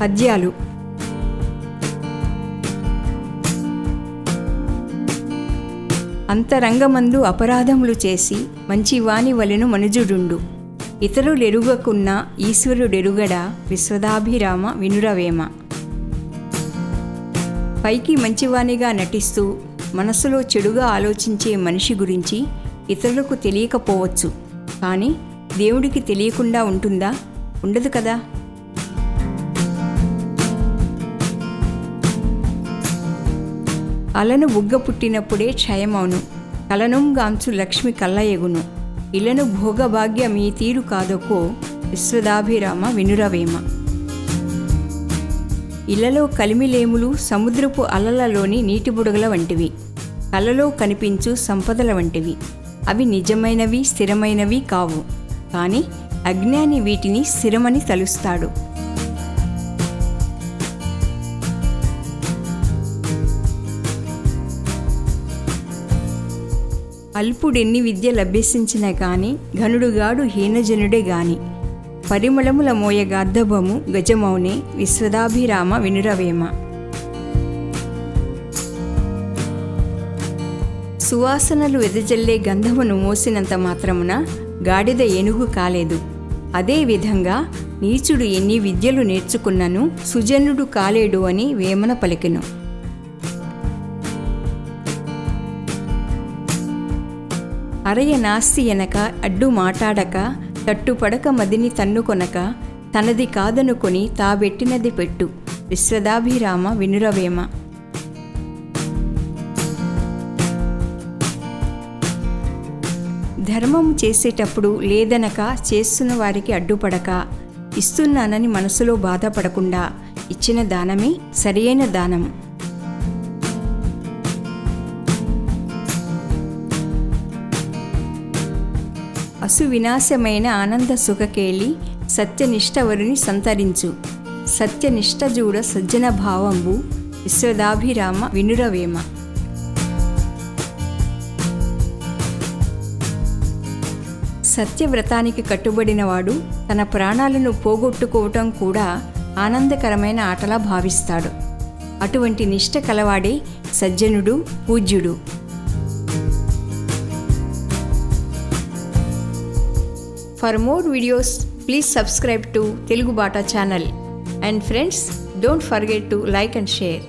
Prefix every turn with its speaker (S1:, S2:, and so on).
S1: పద్యాలు. అంతరంగమందు అపరాధములు చేసి మంచివాని వలెను మనుజుడుండు. ఇతరులెరుగకున్న ఈశ్వరుడెరుగడా విశ్వదాభిరామ వినురవేమ. పైకి మంచివానిగా నటిస్తూ మనసులో చెడుగా ఆలోచించే మనిషి గురించి ఇతరులకు తెలియకపోవచ్చు, కానీ దేవుడికి తెలియకుండా ఉంటుందా? ఉండదు కదా. అలను బుగ్గ పుట్టినప్పుడే క్షయమౌను, కలనుంగాంచు లక్ష్మి కల్లయగును. ఇలను భోగభాగ్య మీ తీరు కాదొకో విశ్వదాభిరామ వినురవేమ. ఇళ్లలో కలిమిలేములు సముద్రపు అలలలోని నీటి బుడగల వంటివి, కలలో కనిపించు సంపదల వంటివి. అవి నిజమైనవి, స్థిరమైనవి కావు, కానీ అజ్ఞాని వీటిని స్థిరమని తలుస్తాడు. అల్పుడెన్ని విద్యలు అభ్యసించిన గాని ఘనుడుగాడు హీనజనుడే గాని. పరిమళముల మోయగార్ధభము గజమౌనే విశ్వదాభిరామ వినురవేమ. సువాసనలు వెదజల్లే గంధమును మోసినంత మాత్రమున గాడిద ఏనుగు కాలేదు. అదేవిధంగా నీచుడు ఎన్ని విద్యలు నేర్చుకున్నను సుజనుడు కాలేడు అని వేమన పలికెను. అరయ నాస్తి ఎనక అడ్డు మాటాడక తట్టుపడక మదిని తన్నుకొనక తనది కాదనుకొని తాబెట్టినది పెట్టు విశ్వదాభిరామ వినురవేమ. ధర్మము చేసేటప్పుడు లేదనక చేస్తున్న వారికి అడ్డుపడక ఇస్తున్నానని మనసులో బాధపడకుండా ఇచ్చిన దానమే సరియైన దానము. అసు వినాశమైన ఆనంద సుఖకేళి సత్యనిష్టవరుని సంతరించు. సత్యనిష్ట జూడ సజ్జన భావంబు విశ్వదాభిరామ వినురవేమ. సత్యవ్రతానికి కట్టుబడినవాడు తన ప్రాణాలను పోగొట్టుకోవటం కూడా ఆనందకరమైన ఆటలా భావిస్తాడు. అటువంటి నిష్ట కలవాడే సజ్జనుడు, పూజ్యుడు. For more videos, please subscribe to Telugu Bata channel. And friends, don't forget to like and share.